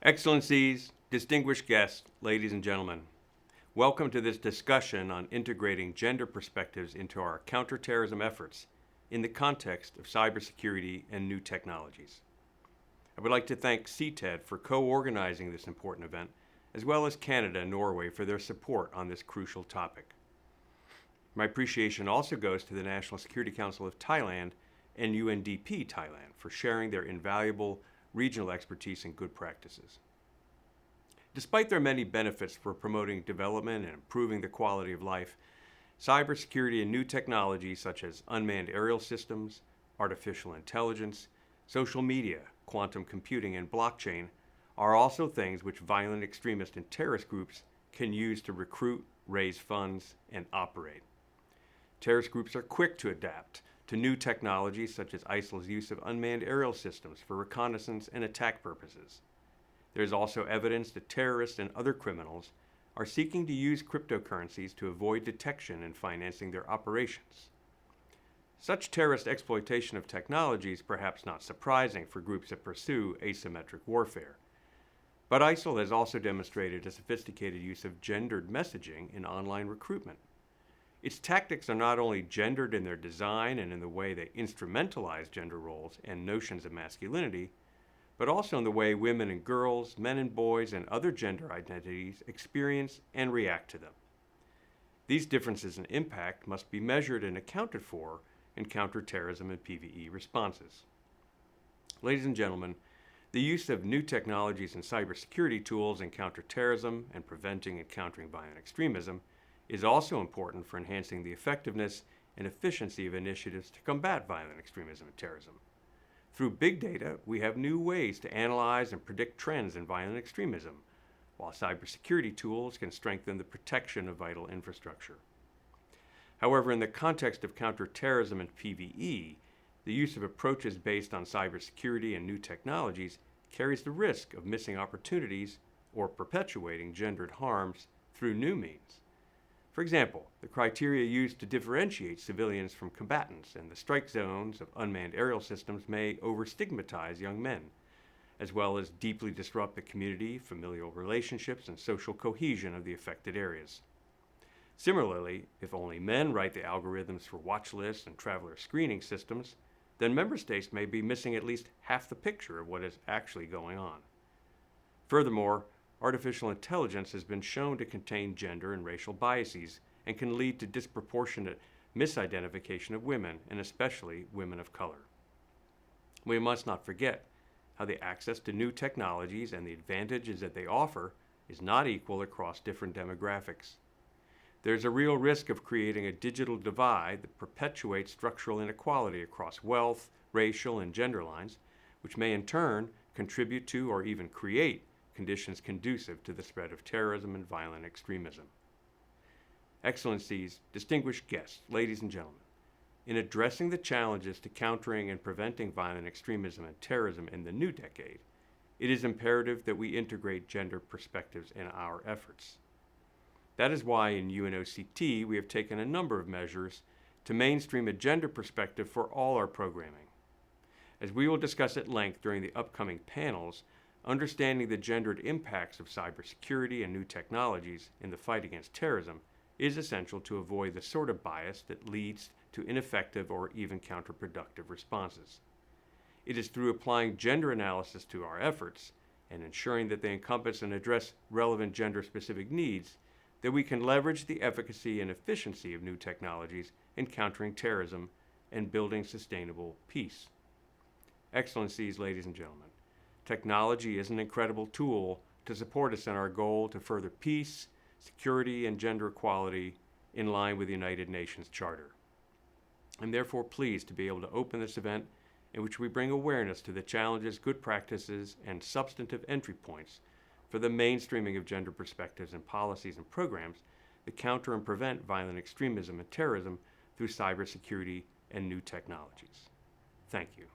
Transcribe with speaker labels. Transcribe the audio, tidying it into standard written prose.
Speaker 1: Excellencies, distinguished guests, ladies and gentlemen, welcome to this discussion on integrating gender perspectives into our counterterrorism efforts in the context of cybersecurity and new technologies. I would like to thank CTED for co-organizing this important event, as well as Canada and Norway for their support on this crucial topic. My appreciation also goes to the National Security Council of Thailand and UNDP Thailand for sharing their invaluable regional expertise and good practices. Despite their many benefits for promoting development and improving the quality of life, cybersecurity and new technologies such as unmanned aerial systems, artificial intelligence, social media, quantum computing, and blockchain are also things which violent extremist and terrorist groups can use to recruit, raise funds, and operate. Terrorist groups are quick to adapt to new technologies such as ISIL's use of unmanned aerial systems for reconnaissance and attack purposes. There is also evidence that terrorists and other criminals are seeking to use cryptocurrencies to avoid detection in financing their operations. Such terrorist exploitation of technology is perhaps not surprising for groups that pursue asymmetric warfare. But ISIL has also demonstrated a sophisticated use of gendered messaging in online recruitment. Its tactics are not only gendered in their design and in the way they instrumentalize gender roles and notions of masculinity, but also in the way women and girls, men and boys, and other gender identities experience and react to them. These differences in impact must be measured and accounted for in counterterrorism and PVE responses. Ladies and gentlemen, the use of new technologies and cybersecurity tools in counterterrorism and preventing and countering violent extremism is also important for enhancing the effectiveness and efficiency of initiatives to combat violent extremism and terrorism. Through big data, we have new ways to analyze and predict trends in violent extremism, while cybersecurity tools can strengthen the protection of vital infrastructure. However, in the context of counterterrorism and PVE, the use of approaches based on cybersecurity and new technologies carries the risk of missing opportunities or perpetuating gendered harms through new means. For example, the criteria used to differentiate civilians from combatants and the strike zones of unmanned aerial systems may over-stigmatize young men, as well as deeply disrupt the community, familial relationships, and social cohesion of the affected areas. Similarly, if only men write the algorithms for watch lists and traveler screening systems, then member states may be missing at least half the picture of what is actually going on. Furthermore, artificial intelligence has been shown to contain gender and racial biases and can lead to disproportionate misidentification of women, and especially women of color. We must not forget how the access to new technologies and the advantages that they offer is not equal across different demographics. There's a real risk of creating a digital divide that perpetuates structural inequality across wealth, racial, and gender lines, which may in turn contribute to or even create conditions conducive to the spread of terrorism and violent extremism. Excellencies, distinguished guests, ladies and gentlemen, in addressing the challenges to countering and preventing violent extremism and terrorism in the new decade, it is imperative that we integrate gender perspectives in our efforts. That is why in UNOCT we have taken a number of measures to mainstream a gender perspective for all our programming. As we will discuss at length during the upcoming panels, understanding the gendered impacts of cybersecurity and new technologies in the fight against terrorism is essential to avoid the sort of bias that leads to ineffective or even counterproductive responses. It is through applying gender analysis to our efforts and ensuring that they encompass and address relevant gender-specific needs that we can leverage the efficacy and efficiency of new technologies in countering terrorism and building sustainable peace. Excellencies, ladies and gentlemen, technology is an incredible tool to support us in our goal to further peace, security, and gender equality in line with the United Nations Charter. I'm therefore pleased to be able to open this event in which we bring awareness to the challenges, good practices, and substantive entry points for the mainstreaming of gender perspectives in policies and programs that counter and prevent violent extremism and terrorism through cybersecurity and new technologies. Thank you.